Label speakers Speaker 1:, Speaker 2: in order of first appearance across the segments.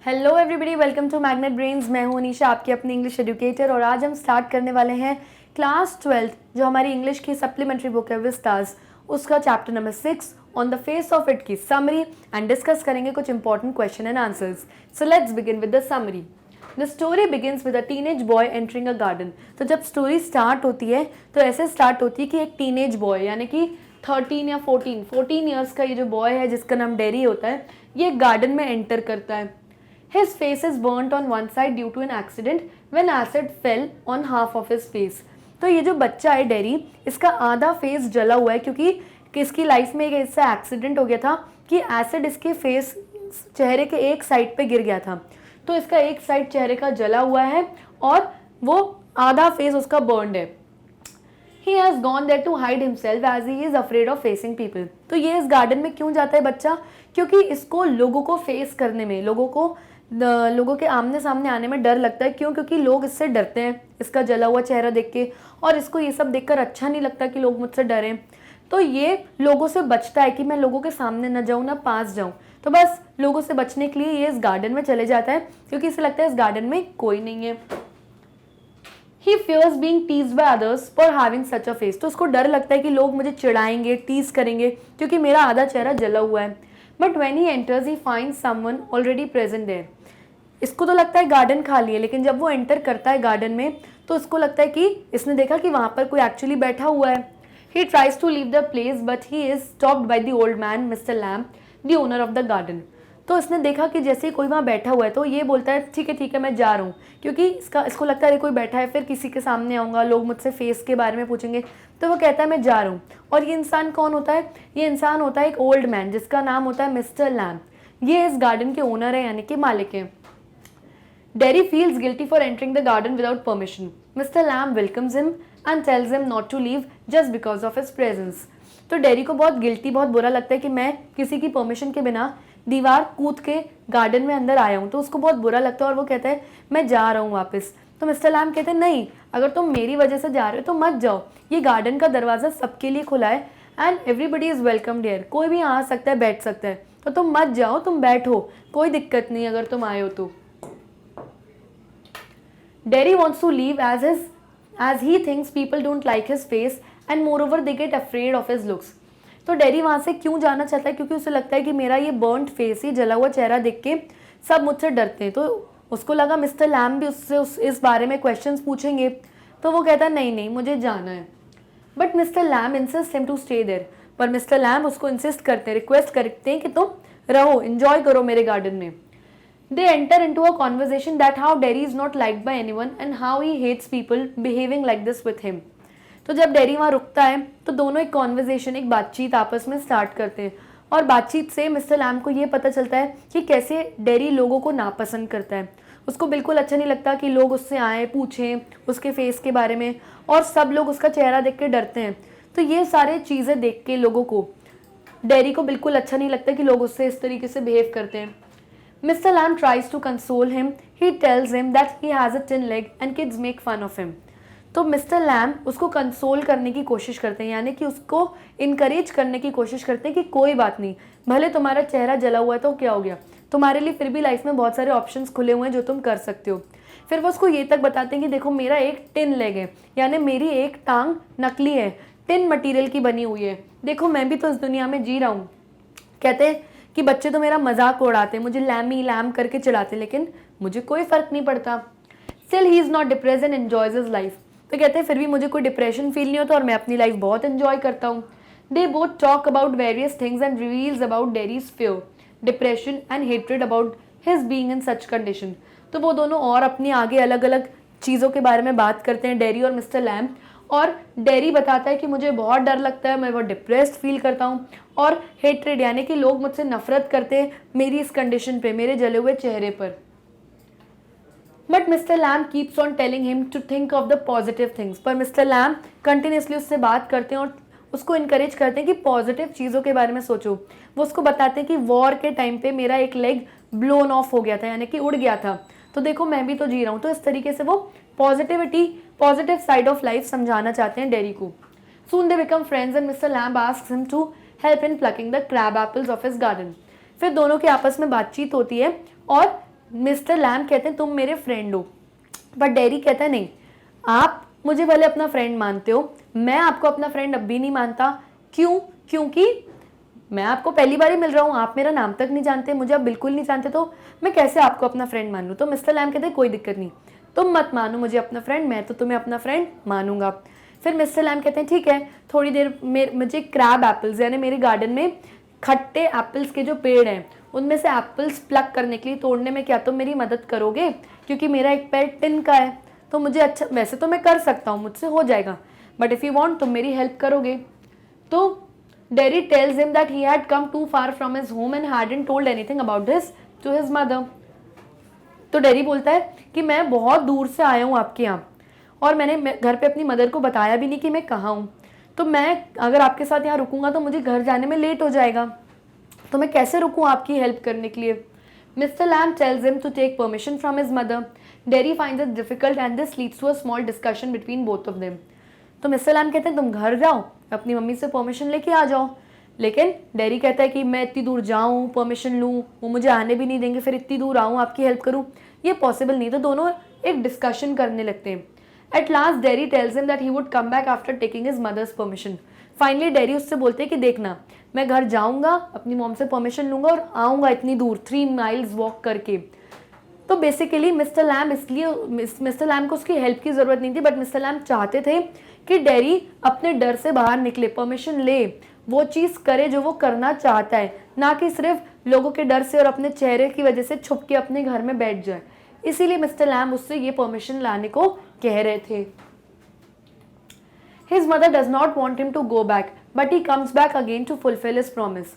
Speaker 1: Hello everybody, welcome to Magnet Brains. मैं हूं अनीशा, आपकी अपनी इंग्लिश एजुकेटर, और आज हम स्टार्ट करने वाले हैं क्लास 12 जो हमारी इंग्लिश की सप्लीमेंट्री बुक है विस्तास, उसका chapter number 6 on the face of it की समरी एंड डिस्कस करेंगे कुछ important question and answers. So let's begin with the summary. The story begins with a teenage boy entering a garden. तो जब story start होती है तो ऐसे start होती है कि एक टीनेज बॉय यानी कि 13 या 14 ईयर्स का ये जो बॉय है जिसका नाम डेरी होता है, ये गार्डन में एंटर करता है। His face is burnt on one side due to an accident when acid fell on half of his face. तो ये जो बच्चा है डेरी, इसका आधा फेस जला हुआ है क्योंकि इसकी लाइफ में एक ऐसा एक्सीडेंट हो गया था कि एसिड इसके फेस चेहरे के एक साइड पे गिर गया था। तो इसका एक साइड चेहरे का जला हुआ है और वो आधा फेस उसका बर्न्ड है। He has gone there to hide himself as he is afraid of facing people. तो ये इस गार्डन में क्यों जाता है बच्चा? क्योंकि इसको लोगों को फेस करने में, लोगों के आमने सामने आने में डर लगता है। क्यों? क्योंकि लोग इससे डरते हैं, इसका जला हुआ चेहरा देख के, और इसको ये सब देखकर अच्छा नहीं लगता कि लोग मुझसे डरें। तो ये लोगों से बचता है कि मैं लोगों के सामने न जाऊँ ना पास जाऊँ। तो बस लोगों से बचने के लिए ये इस गार्डन में चले जाता है क्योंकि इसे लगता है इस गार्डन में कोई नहीं है। He fears being teased by others for having such a face. तो उसको डर लगता है कि लोग मुझे चिढ़ाएंगे, टीज करेंगे क्योंकि मेरा आधा चेहरा जला हुआ है। But when he enters, he finds someone already present there. इसको तो लगता है गार्डन खाली है, लेकिन जब वो एंटर करता है गार्डन में तो इसको लगता है कि इसने देखा कि वहाँ पर कोई एक्चुअली बैठा हुआ है। He tries to leave the place, but he is stopped by the old man, Mr. Lamb, the owner of the garden. तो इसने देखा कि जैसे ही कोई वहाँ बैठा हुआ है तो ये बोलता है ठीक है मैं जा रहा हूँ, क्योंकि इसको लगता है कोई बैठा है, फिर किसी के सामने आऊँगा, लोग मुझसे फेस के बारे में पूछेंगे, तो वो कहता है मैं जा रहा हूँ। और ये इंसान कौन होता है? ये इंसान होता है एक ओल्ड मैन जिसका नाम होता है मिस्टर लैम्ब। ये इस गार्डन के ओनर है यानी कि मालिक है। Derry feels guilty for entering the garden without permission. Mister Lamb welcomes him and tells him not to leave just because of his presence. तो डेरी को बहुत बुरा लगता है कि मैं किसी की परमिशन के बिना दीवार कूद के गार्डन में अंदर आया हूँ, तो उसको बहुत बुरा लगता है और वो कहता है मैं जा रहा हूँ वापस। तो मिस्टर लैम्ब कहते हैं नहीं, अगर तुम मेरी वजह से जा रहे हो तो मत जाओ, ये गार्डन का दरवाज़ा सबके लिए खुला है and everybody is welcome there, कोई भी आ सकता है, बैठ सकता है, तो तुम मत जाओ, तुम बैठो, कोई दिक्कत नहीं अगर तुम आए हो तो। Derry wants to leave as he thinks people don't like his face and moreover they get afraid of his looks. तो डेरी वहाँ से क्यों जाना चाहता है? क्योंकि उसे लगता है कि मेरा ये बर्न्ड फेस, ही जला हुआ चेहरा देख के सब मुझसे डरते हैं। तो उसको लगा मिस्टर लैम्ब भी उससे इस बारे में क्वेश्चंस पूछेंगे, तो वो कहता है नहीं मुझे जाना है। But mister Lamb insist him to stay there. पर मिस्टर लैम्ब उसको इंसिस्ट करते हैं, रिक्वेस्ट करते हैं कि तुम रहो, एंजॉय करो मेरे गार्डन में। They enter into a conversation that how Derry is not liked by anyone and how he hates people behaving like this with him. तो जब डेरी वहाँ रुकता है तो दोनों एक कॉन्वर्जेशन, एक बातचीत आपस में स्टार्ट करते हैं, और बातचीत से मिस्टर लैम्ब को ये पता चलता है कि कैसे डेरी लोगों को नापसंद करता है। उसको बिल्कुल अच्छा नहीं लगता कि लोग उससे आए पूछें उसके फेस के बारे में, और सब लोग उसका चेहरा देख के डरते हैं। तो ये सारे चीज़ें देख के लोगों को, डेरी को बिल्कुल अच्छा नहीं लगता कि लोग उससे इस तरीके से बिहेव करते हैं। Mr. Lamb tries to console him. He tells him that he has a thin leg and kids make fun of him. तो मिस्टर लैम्ब उसको कंसोल करने की कोशिश करते हैं, यानी कि उसको इनकरेज करने की कोशिश करते हैं कि कोई बात नहीं, भले तुम्हारा चेहरा जला हुआ है तो क्या हो गया, तुम्हारे लिए फिर भी लाइफ में बहुत सारे ऑप्शंस खुले हुए हैं जो तुम कर सकते हो। फिर वो उसको ये तक बताते हैं कि देखो मेरा एक टिन लेग है, यानी मेरी एक टांग नकली है, टिन मटीरियल की बनी हुई है, देखो मैं भी तो इस दुनिया में जी रहा हूँ। कहते हैं कि बच्चे तो मेरा मजाक उड़ाते, मुझे लैम करके चिढ़ाते, लेकिन मुझे कोई फर्क नहीं पड़ता। Still he is not depressed and enjoys his life. तो कहते हैं फिर भी मुझे कोई डिप्रेशन फील नहीं होता और मैं अपनी लाइफ बहुत एंजॉय करता हूँ। They both talk about various things and reveals about dairies fear, depression and hatred about his being in such condition. तो वो दोनों और अपनी आगे अलग अलग चीज़ों के बारे में बात करते हैं, डेरी और मिस्टर लैम्ब। और डेरी बताता है कि मुझे बहुत डर लगता है, मैं बहुत डिप्रेस्ड फील करता हूँ, और हेट्रेड यानी कि लोग मुझसे नफरत करते हैं मेरी इस कंडीशन पे, मेरे जले हुए चेहरे पर। But mister Lamb keeps on telling him to think of the positive things. पर मिस्टर लैम्ब कंटिन्यूसली उससे बात करते हैं और उसको इनकरेज करते हैं कि पॉजिटिव चीज़ों के बारे में सोचो। वो उसको बताते हैं कि वॉर के टाइम पे मेरा एक लेग ब्लोन ऑफ हो गया था, यानी कि उड़ गया था, तो देखो मैं भी तो जी रहा हूँ। तो इस तरीके से वो पॉजिटिव साइड ऑफ लाइफ समझाना चाहते हैं डेरी को। Soon they become friends and Mr. Lamb asks him to help in plucking the crab apples of his garden. फिर दोनों के आपस में बातचीत होती है और मिस्टर लैम कहते हैं तुम मेरे फ्रेंड हो, बट डेरी कहता है नहीं, आप मुझे भले अपना फ्रेंड मानते हो, मैं आपको अपना फ्रेंड अब भी नहीं मानता। क्यों? क्योंकि मैं आपको पहली बार ही मिल रहा हूँ, आप मेरा नाम तक नहीं जानते, मुझे आप बिल्कुल नहीं जानते, तो मैं कैसे आपको अपना फ्रेंड मान लूँ। तो मिस्टर लैम कहते हैं कोई दिक्कत नहीं, तुम मत मानो मुझे अपना फ्रेंड, मैं तो तुम्हें अपना फ्रेंड मानूंगा। फिर मिस्टर लैम कहते हैं ठीक है, थोड़ी देर मुझे क्रैब एप्पल्स यानी मेरे गार्डन में खट्टे एप्पल्स के जो पेड़ हैं उनमें से एप्पल्स प्लक करने के लिए, तोड़ने में क्या तुम मेरी मदद करोगे? क्योंकि मेरा एक पेड़ टिन का है, तो मुझे अच्छा, वैसे तो मैं कर सकता हूँ, मुझसे हो जाएगा, बट इफ़ यू वांट तुम मेरी हेल्प करोगे। तो Derry tells him that he had come too far from his home and hadn't told anything about this to his mother. तो डेरी बोलता है कि मैं बहुत दूर से आया हूँ आपके यहाँ, और मैंने घर पे अपनी मदर को बताया भी नहीं कि मैं कहाँ हूँ, तो मैं अगर आपके साथ यहाँ रुकूंगा तो मुझे घर जाने में लेट हो जाएगा, तो मैं कैसे रुकूँ आपकी हेल्प करने के लिए। Mister Lamb tells him to take permission from his mother. Derry finds it difficult and this leads to a small discussion between both of them. तो मिस्टर लैम कहते हैं तुम घर जाओ, अपनी मम्मी से परमिशन लेके आ जाओ, लेकिन डेरी कहता है कि मैं इतनी दूर जाऊँ, परमिशन लूँ, वो मुझे आने भी नहीं देंगे, फिर इतनी दूर आऊँ आपकी हेल्प करूँ, ये पॉसिबल नहीं। तो दोनों एक डिस्कशन करने लगते हैं। At last Derry tells him that he would come back after taking his mother's permission. Finally Derry उससे बोलते हैं कि देखना, मैं घर जाऊंगा, अपनी मॉम से परमिशन लूंगा और आऊंगा इतनी दूर 3 माइल्स वॉक करके। तो बेसिकली मिस्टर लैम, इसलिए मिस्टर लैम को उसकी हेल्प की ज़रूरत नहीं थी, बट मिस्टर लैम चाहते थे कि डेरी अपने डर से बाहर निकले, परमिशन ले, वो चीज़ करे जो वो करना चाहता है, ना कि सिर्फ लोगों के डर से और अपने चेहरे की वजह से छुप के अपने घर में बैठ जाए। इसीलिए मिस्टर लैम उससे ये परमिशन लाने को कह रहे थे। His mother does not want him to go back, but he comes back again to fulfill his promise.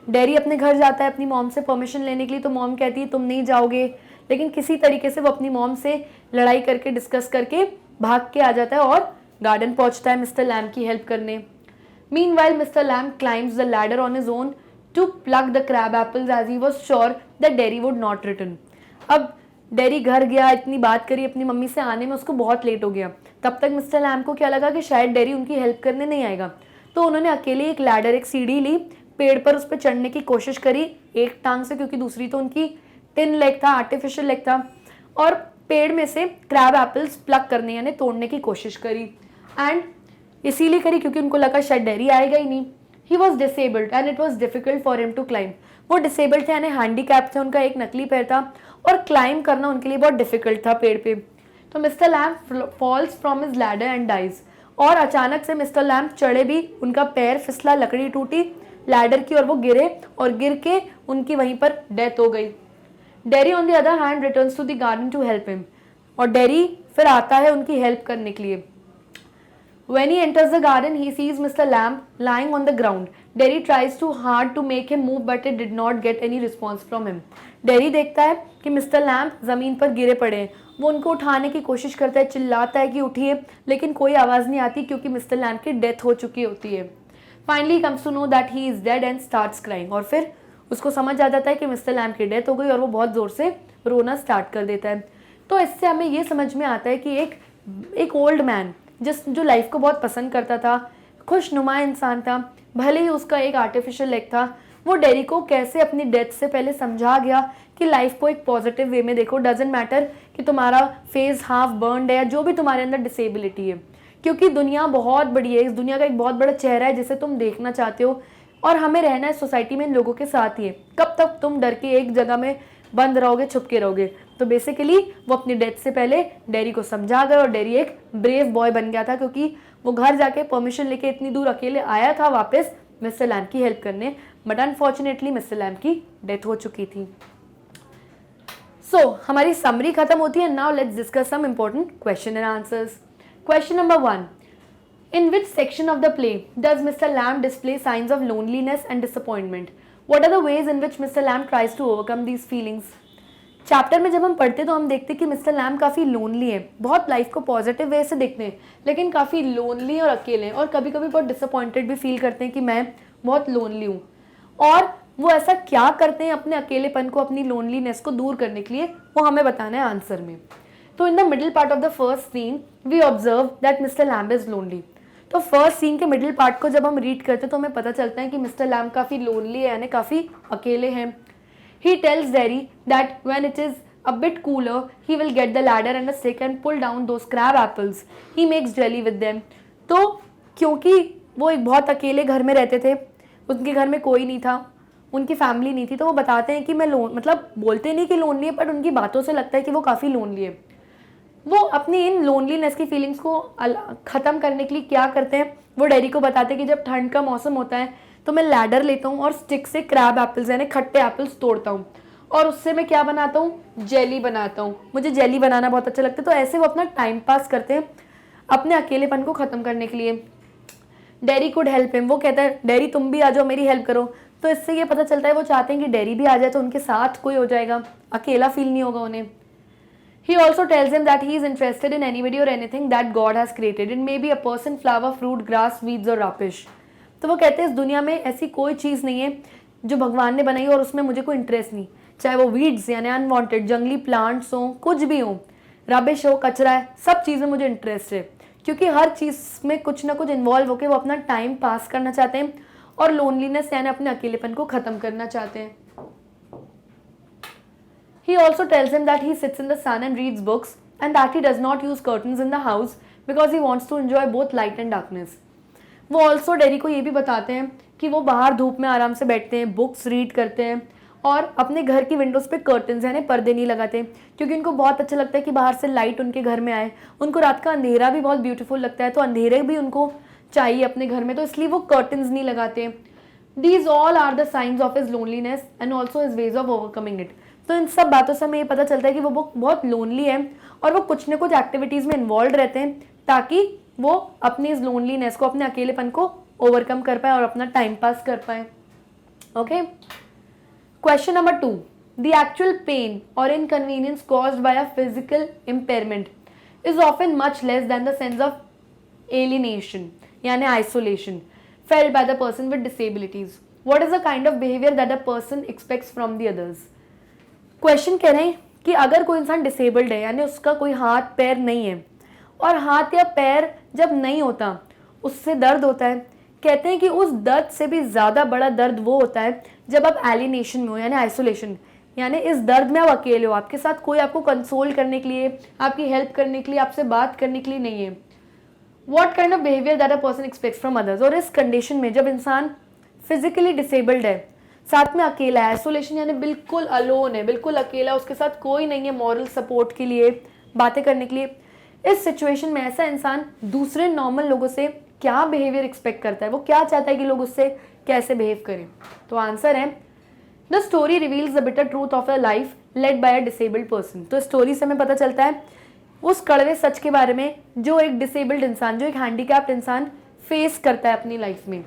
Speaker 1: Dairy अपने घर जाता है अपनी मॉम से परमिशन लेने के लिए, तो मॉम कहती है तुम नहीं जाओगे, लेकिन किसी तरीके से वो अपनी मॉम से लड़ाई करके, डिस्कस करके भाग के आ जाता है और गार्डन पहुंचता है मिस्टर लैम की हेल्प करने। Meanwhile, Mr. Lamb climbs the ladder on his own to pluck the crab apples as he was sure that Derry would not return. अब डेरी घर गया, इतनी बात करी अपनी मम्मी से, आने में उसको बहुत लेट हो गया। तब तक मिस्टर लैम को क्या लगा कि शायद डेरी उनकी हेल्प करने नहीं आएगा, तो उन्होंने अकेले एक लैडर, एक सीढ़ी ली, पेड़ पर उस पर चढ़ने की कोशिश करी एक टांग से, क्योंकि दूसरी तो उनकी टिन लेग था, आर्टिफिशियल लेग था, और पेड़ में से क्रैब एप्पल्स प्लक करने यानी तोड़ने की कोशिश करी। एंड इसीलिए करी क्योंकि उनको लगा शायद डेरी आएगा ही नहीं। He was disabled and it was difficult for him to climb. वो डिसेबल्ड थे यानी हैंडीकैप थे, उनका एक नकली पैर था, और क्लाइंब करना उनके लिए बहुत डिफिकल्ट था पेड़ पे। तो mister Lamb falls from his ladder and dies, और अचानक से मिस्टर लैम चढ़े भी, उनका पैर फिसला, लकड़ी टूटी लैडर की और वो गिरे, और गिर के उनकी वहीं पर डेथ हो गई। Derry on the other hand returns to the garden to help him, और डेरी फिर आता है उनकी हेल्प करने के लिए। When he enters the garden, he sees Mr. Lamb lying on the ground. Derry tries too hard to make him move, but it did not get any response from him. Derry देखता है कि mister lamb ज़मीन पर गिरे पड़े हैं। वो उनको उठाने की कोशिश करता है, चिल्लाता है कि उठिए, लेकिन कोई आवाज़ नहीं आती क्योंकि मिस्टर लैम्ब की डेथ हो चुकी होती है। Finally he comes to know that he is dead and starts crying. और फिर उसको समझ आ जाता है कि मिस्टर लैम्ब की डेथ हो गई, और वो बहुत ज़ोर से रोना स्टार्ट कर देता है। तो इससे हमें ये समझ में आता है कि एक ओल्ड मैन जो लाइफ को बहुत पसंद करता था, खुशनुमा इंसान था, भले ही उसका एक आर्टिफिशियल लेग था, वो डेरी को कैसे अपनी डेथ से पहले समझा गया कि लाइफ को एक पॉजिटिव वे में देखो। डजेंट मैटर कि तुम्हारा फेस हाफ बर्नड है या जो भी तुम्हारे अंदर डिसेबिलिटी है, क्योंकि दुनिया बहुत बड़ी है, इस दुनिया का एक बहुत बड़ा चेहरा है जिसे तुम देखना चाहते हो, और हमें रहना है सोसाइटी में इन लोगों के साथ ही है। कब तक तुम डर के एक जगह में बंद रहोगे, छुप के रहोगे। तो बेसिकली वो अपनी डेथ से पहले डेरी को समझा गया, और डेरी एक ब्रेव बॉय बन गया था, क्योंकि वो घर जाके परमिशन लेके इतनी दूर अकेले आया था वापस मिस्टर लैम्ब की हेल्प करने, बट अनफॉर्चुनेटली मिस्टर लैम्ब की डेथ हो चुकी थी। सो हमारी समरी खत्म होती है। Now let's discuss some important question and answers. Question number 1, in which section of the play does Mr. Lamb display signs of loneliness and disappointment? What are the ways in which Mr. Lamb tries to overcome these feelings? Chapter में जब हम पढ़ते तो हम देखते कि mister lamb काफ़ी lonely है, बहुत लाइफ को पॉजिटिव वे से देखते हैं, लेकिन काफ़ी लोनली और अकेले हैं, और कभी कभी बहुत डिसअपॉइंटेड भी फील करते हैं कि मैं बहुत लोनली हूँ। और वो ऐसा क्या करते हैं अपने अकेलेपन को, अपनी लोनलीनेस को दूर करने के लिए, वो हमें बताना है आंसर में। तो in the middle part of the first scene we observe that mister Lamb is lonely. तो फर्स्ट सीन के मिडिल पार्ट को जब हम रीड करते हैं तो हमें पता चलता है कि मिस्टर लैम्ब काफ़ी लोनली है, यानी काफ़ी अकेले हैं। He tells Derry that when it is A bit cooler, he will get the ladder and a stick and pull down those crab apples. He makes jelly with them. तो क्योंकि वो एक बहुत अकेले घर में रहते थे, उनके घर में कोई नहीं था, उनकी फैमिली नहीं थी, तो वो बताते हैं कि मैं मतलब बोलते नहीं कि लोनली है, बट उनकी बातों से लगता है कि वो काफ़ी लोनली है। वो अपनी इन लोनलीनेस की फीलिंग्स को ख़त्म करने के लिए क्या करते हैं, वो डेरी को बताते हैं कि जब ठंड का मौसम होता है तो मैं लैडर लेता हूँ और स्टिक से क्रैब एप्पल्स यानी खट्टे एप्पल्स तोड़ता हूँ और उससे मैं क्या बनाता हूँ, जेली बनाता हूँ। मुझे जेली बनाना बहुत अच्छा लगता है। तो ऐसे वो अपना टाइम पास करते हैं अपने अकेलेपन को ख़त्म करने के लिए। डेरी कुड हेल्प हिम, वो कहता है डेरी तुम भी आ जाओ, मेरी हेल्प करो। तो इससे ये पता चलता है वो चाहते हैं कि डेरी भी आ जाए तो उनके साथ कोई हो जाएगा, अकेला फील नहीं होगा उन्हें। He also tells him that he is interested in anybody or anything that God has created. It may be a person, flower, fruit, grass, weeds or rubbish. तो वो कहते हैं इस दुनिया में ऐसी कोई चीज़ नहीं है जो भगवान ने बनाई और उसमें मुझे कोई इंटरेस्ट नहीं, चाहे वो वीड्स यानी अनवांटेड जंगली प्लांट्स हो, कुछ भी हो, रबिश हो, कचरा है, सब चीज़ में मुझे इंटरेस्ट है। क्योंकि हर चीज़ में कुछ ना कुछ इन्वॉल्व होकर वो अपना टाइम पास करना चाहते हैं और लोनलीनेस यानी अपने अकेलेपन को ख़त्म करना चाहते हैं। He also tells him that he sits in the sun and reads books and that he does not use curtains in the house because he wants to enjoy both light and darkness. वो also dairy को ये भी बताते हैं कि वो बाहर धूप में आराम से बैठते हैं, बुक्स रीड करते हैं और अपने घर की विंडोज़ पे कर्टन्स यानी पर्दे नहीं लगाते क्योंकि उनको बहुत अच्छा लगता है कि बाहर से लाइट उनके घर में आए। उनको रात का अंधेरा भी बहुत ब्यूटीफुल लगता है, तो अंधेरे भी उनको चाहिए अपने घर में, तो इसलिए वो कर्टन्स नहीं लगाते। These all are the signs of his loneliness and also his ways of overcoming it. तो इन सब बातों से हमें ये पता चलता है कि वो बहुत लोनली है और वो कुछ न कुछ एक्टिविटीज़ में इन्वॉल्व रहते हैं ताकि वो अपनी इस लोनलीनेस को, अपने अकेलेपन को ओवरकम कर पाए और अपना टाइम पास कर पाए। Okay, question number 2, the actual pain और inconvenience caused by a physical impairment is often much less than the sense of alienation यानी isolation felt by the person with disabilities. What is the kind of behavior that a person expects from the others? Question कह रहे हैं कि अगर कोई इंसान disabled है यानी उसका कोई हाथ पैर नहीं है और हाथ या पैर जब नहीं होता उससे दर्द होता है, कहते हैं कि उस दर्द से भी ज़्यादा बड़ा दर्द वो होता है जब आप एलिनेशन में हो यानी आइसोलेशन, यानी इस दर्द में आप अकेले हो, आपके साथ कोई आपको कंसोल करने के लिए, आपकी हेल्प करने के लिए, आपसे बात करने के लिए नहीं है। What kind of behavior that a person expects from others? और इस कंडीशन में जब इंसान फिजिकली डिसेबल्ड है, साथ में अकेला है, आइसोलेशन यानी बिल्कुल अलोन है, बिल्कुल अकेला, उसके साथ कोई नहीं है मॉरल सपोर्ट के लिए, बातें करने के लिए, इस सिचुएशन में ऐसा इंसान दूसरे नॉर्मल लोगों से क्या बिहेवियर एक्सपेक्ट करता है, वो क्या चाहता है कि लोग उससे कैसे बिहेव करें? तो आंसर है the story reveals the bitter truth of a life led by a disabled person. तो स्टोरी से हमें पता चलता है उस कड़वे सच के बारे में जो एक डिसेबल्ड इंसान, जो एक हैंडीकैप्ड इंसान फेस करता है अपनी लाइफ में।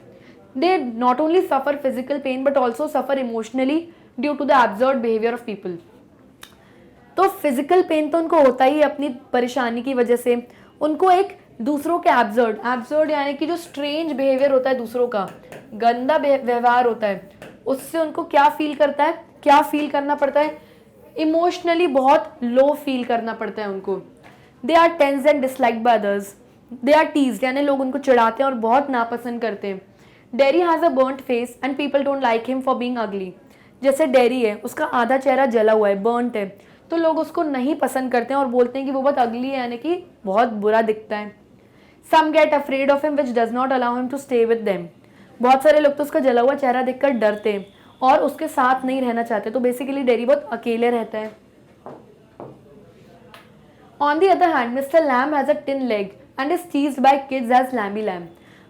Speaker 1: They not only suffer physical pain but also suffer emotionally due to the absurd behaviour of people. तो फिजिकल पेन तो उनको होता ही अपनी परेशानी की वजह से, उनको एक दूसरों के एब्सर्ड यानी कि जो स्ट्रेंज बिहेवियर होता है, दूसरों का गंदा व्यवहार होता है, उससे उनको क्या फील करना पड़ता है, इमोशनली बहुत लो फील करना पड़ता है उनको। They are tensed and disliked by others, they are teased यानी लोग उनको चिढ़ाते हैं और बहुत नापसंद करते हैं। Dairy has a burnt face and people don't like him for being अगली। जैसे डेरी है, उसका आधा चेहरा जला हुआ है, बर्न्ट है, तो लोग उसको नहीं पसंद करते हैं और बोलते हैं कि वो बहुत अगली है यानी कि बहुत बुरा दिखता है। Some get afraid of him which does not allow him to stay with them. बहुत सारे लोग तो उसका जला हुआ चेहरा देखकर डरते हैं और उसके साथ नहीं रहना चाहते। तो बेसिकली डेरी बहुत अकेले रहता है। On the other hand, Mr. Lamb has a tin leg and is teased by kids as Lamby Lamb.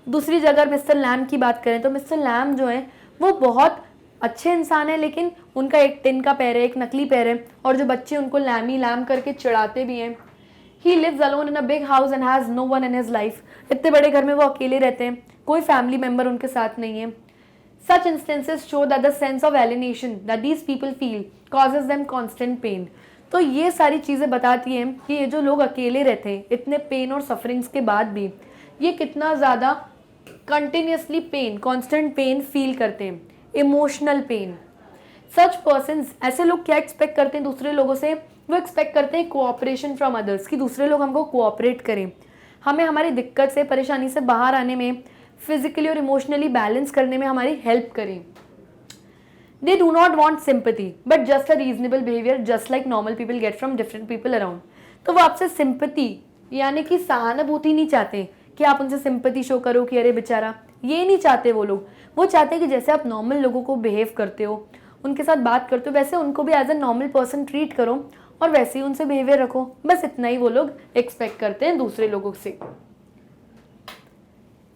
Speaker 1: दूसरी जगह मिस्टर लैम की बात करें तो मिस्टर लैम जो है वो बहुत अच्छे इंसान है, लेकिन उनका एक टिन का पैर है, एक नकली पैर है, और जो बच्चे उनको लैमी लैम करके चिढ़ाते भी हैं। He lives alone in a big house and has no one in his life. इतने बड़े घर में वो अकेले रहते हैं, कोई फैमिली मेम्बर उनके साथ नहीं है। Such instances show that the sense of alienation that these people feel causes them constant pain. तो ये सारी चीज़ें बताती हैं कि ये जो लोग अकेले रहते हैं इतने पेन और सफरिंग्स के बाद भी, ये कितना ज़्यादा continuously pain, constant pain feel करते हैं, इमोशनल पेन। सच पर्सन्स, ऐसे लोग क्या एक्सपेक्ट करते हैं दूसरे लोगों से? वो एक्सपेक्ट करते हैं कोऑपरेशन फ्रॉम अदर्स, कि दूसरे लोग हमको कोऑपरेट करें, हमें हमारी दिक्कत से, परेशानी से बाहर आने में, फिजिकली और इमोशनली बैलेंस करने में हमारी हेल्प करें। They do not want sympathy but just a reasonable behaviour just like normal people get from different people around. तो वो आपसे सिंपैथी यानी कि सहानुभूति नहीं चाहते कि आप उनसे सिंपैथी शो करो कि अरे बेचारा, ये नहीं चाहते वो लोग। वो चाहते हैं कि जैसे आप नॉर्मल लोगों को बिहेव करते हो, उनके साथ बात करते हो, वैसे उनको भी as a normal person treat करो और वैसे ही उनसे बिहेवियर रखो। बस इतना ही वो लोग एक्सपेक्ट करते हैं दूसरे लोगों से।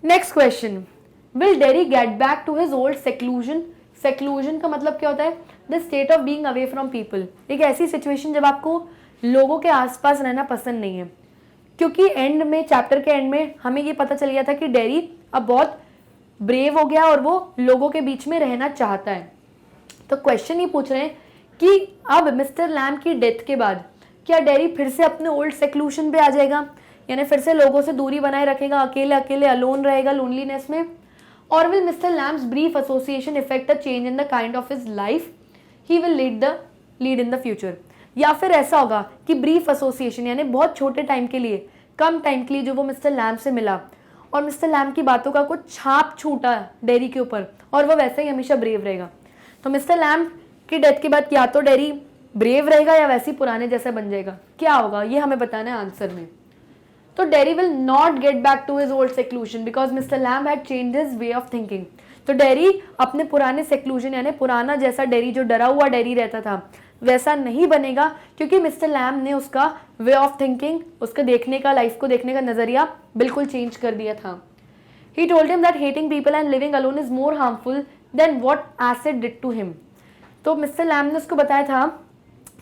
Speaker 1: Next question, will Derry get back to his old seclusion. Seclusion का मतलब क्या होता है? The state of being away from people. एक ऐसी सिचुएशन जब आपको लोगों के आसपास रहना पसंद नहीं है, क्योंकि एंड में, चैप्टर के एंड में हमें ये पता चल गया था कि डेरी अब बहुत ब्रेव हो गया और वो लोगों के बीच में रहना चाहता है। तो क्वेश्चन ये पूछ रहे हैं कि अब मिस्टर लैम्ब की डेथ के बाद क्या डेरी फिर से अपने ओल्ड सेक्लूशन पे आ जाएगा, यानी फिर से लोगों से दूरी बनाए रखेगा, अकेले अकेले अलोन रहेगा लोनलीनेस में? और will mister Lamb's brief association effect a change in the kind of his life he will lead in the future? या फिर ऐसा होगा कि ब्रीफ एसोसिएशन यानी बहुत छोटे टाइम के लिए, कम टाइम के लिए जो वो मिस्टर लैम्ब से मिला और मिस्टर लैम्ब की बातों का कुछ छाप छूटा डेरी के ऊपर और वो वैसे ही हमेशा ब्रेव रहेगा। तो मिस्टर लैम्ब की डेथ के बाद या तो डेरी ब्रेव रहेगा या वैसे ही पुराने जैसा बन जाएगा। क्या होगा ये हमें बताना है आंसर में। तो Derry will not get back to his old seclusion because mister Lamb had changed his way of thinking. तो डेरी अपने पुराने सेक्लूजन यानी पुराना जैसा डेरी, जो डरा हुआ डेरी रहता था, वैसा नहीं बनेगा, क्योंकि मिस्टर लैम्ब ने उसका वे ऑफ थिंकिंग, उसका देखने का, लाइफ को देखने का नजरिया बिल्कुल चेंज कर दिया था। He told him that hating people and living alone is more harmful than what acid did to him. तो मिस्टर लैम्ब ने उसको बताया था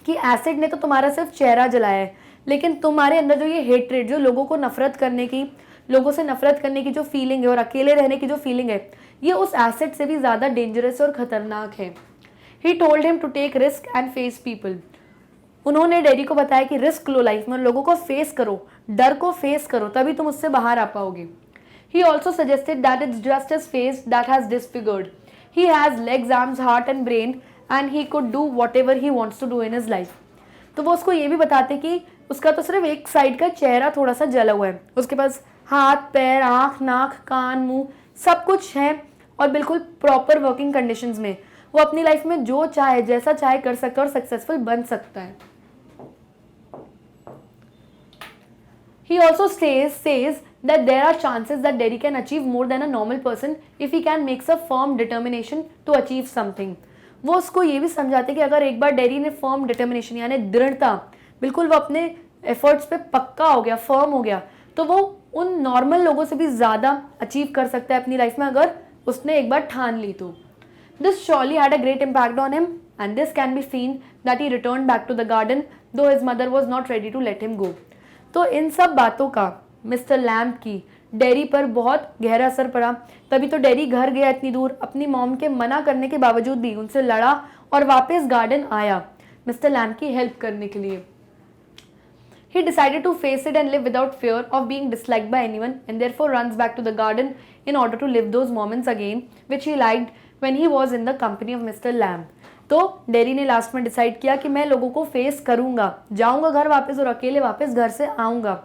Speaker 1: कि एसिड ने तो तुम्हारा सिर्फ चेहरा जलाया है, लेकिन तुम्हारे अंदर जो ये हेट्रेड, जो लोगों को नफरत करने की, लोगों से नफरत करने की जो फीलिंग है और अकेले रहने की जो फीलिंग है, ये उस एसिड से भी ज्यादा डेंजरस और खतरनाक है। He told him to take risk and face people. उन्होंने डेरी को बताया कि रिस्क लो लाइफ में, लोगों को फेस करो, डर को फेस करो, तभी तुम उससे बाहर आ पाओगे। He also suggested that it's just his face that has disfigured. He has legs, arms, heart and brain and he could do whatever he wants to do in his life. तो वो उसको ये भी बताते कि उसका तो सिर्फ एक साइड का चेहरा थोड़ा सा जला हुआ है, उसके पास हाथ, पैर, आँख, नाक, कान, मुंह सब कुछ है और बिल्कुल प्रॉपर वर्किंग कंडीशंस में वो अपनी लाइफ में जो चाहे, जैसा चाहे कर सकता है और सक्सेसफुल बन सकता है। He also says that there are chances that Derry can achieve more than a normal person if he can makes a firm determination to achieve something. वो उसको ये भी समझाते कि अगर एक बार डेरी ने फर्म डिटर्मिनेशन यानी दृढ़ता, बिल्कुल वो अपने एफर्ट्स पे पक्का हो गया, फर्म हो गया, तो वो उन नॉर्मल लोगों से भी ज़्यादा अचीव कर सकता है अपनी लाइफ में अगर उसने एक बार ठान ली तो। This surely had a great impact on him and this can be seen that he returned back to the garden though his mother was not ready to let him go. तो इन सब बातों का मिस्टर लैम्ब की dairy पर बहुत गहरा असर पड़ा, तभी तो डेरी घर गया इतनी दूर, अपनी मॉम के मना करने के बावजूद भी उनसे लड़ा और वापस गार्डन आया मिस्टर लैम्ब की हेल्प करने के लिए। He decided to face it and live without fear of being disliked by anyone and therefore runs back to the garden in order to live those moments again which he liked when he was in the company of Mr. Lamb. तो dairy ने last में decide किया कि मैं लोगों को face करूंगा, जाऊंगा घर वापस और अकेले वापस घर से आऊंगा,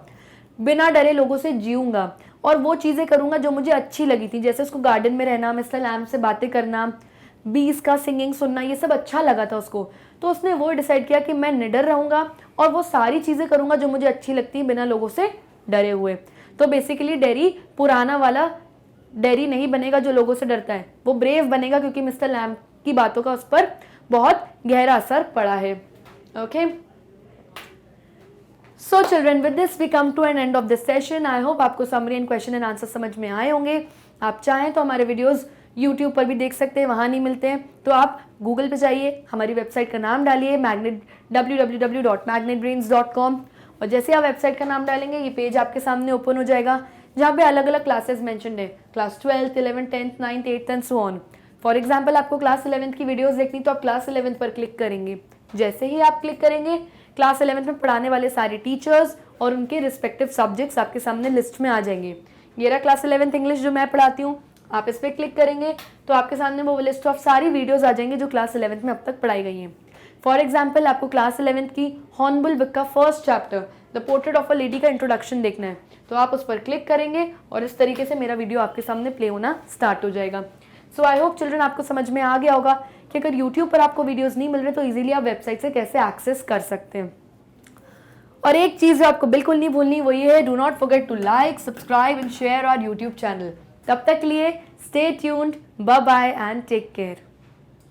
Speaker 1: बिना डरे लोगों से जीऊंगा और वो चीज़ें करूंगा जो मुझे अच्छी लगी थी, जैसे उसको गार्डन में रहना, मिस्टर लैम्ब से बातें करना, बीस का सिंगिंग सुनना, ये सब अच्छा लगा था उसको। तो उसने वो डिसाइड किया कि मैं निडर रहूंगा और वो सारी चीज़ें करूंगा जो मुझे अच्छी लगती हैं बिना लोगों से डरे हुए। तो बेसिकली डेरी पुराना वाला डेरी नहीं बनेगा जो लोगों से डरता है, वो ब्रेव बनेगा क्योंकि मिस्टर लैम्ब की बातों का उस पर बहुत गहरा असर पड़ा है। Okay, so children, with this we come to an end of this session. I hope आपको summary and question and answer समझ में आए होंगे। आप चाहें तो हमारे वीडियोस यूट्यूब पर भी देख सकते हैं, वहाँ नहीं मिलते हैं तो आप गूगल पे जाइए, हमारी वेबसाइट का नाम डालिए www.magnetbrains.com और जैसे आप वेबसाइट का नाम डालेंगे ये पेज आपके सामने ओपन हो जाएगा जहाँ पे अलग अलग क्लासेस मेंशन्ड है, class 12th, 11th, 10th, 9th, 8th and so on. For example आपको क्लास 11th की वीडियोस देखनी तो आप क्लास 11th पर क्लिक करेंगे। जैसे ही आप क्लिक करेंगे क्लास 11th में पढ़ाने वाले सारे टीचर्स और उनके रिस्पेक्टिव सब्जेक्ट्स आपके सामने लिस्ट में आ जाएंगे। ये रहा क्लास 11th इंग्लिश जो मैं पढ़ाती हूँ, आप इस पर क्लिक करेंगे तो आपके सामने वो लिस्ट ऑफ सारी वीडियोस आ जाएंगे जो क्लास 11th में अब तक पढ़ाई गई हैं। फॉर एग्जाम्पल आपको क्लास 11th की हॉर्नबुल बुक का first chapter the portrait of a lady का इंट्रोडक्शन देखना है तो आप उस पर क्लिक करेंगे और इस तरीके से मेरा वीडियो आपके सामने प्ले होना स्टार्ट हो जाएगा। सो आई होप चिल्ड्रन आपको समझ में आ गया होगा कि अगर यूट्यूब पर आपको वीडियोज़ नहीं मिल रहे तो ईजिली आप वेबसाइट से कैसे एक्सेस कर सकते हैं। और एक चीज़ आपको बिल्कुल नहीं भूलनी, वो ये है, do not forget to like, subscribe and share our YouTube channel. तब तक के लिए stay tuned, bye bye and take care.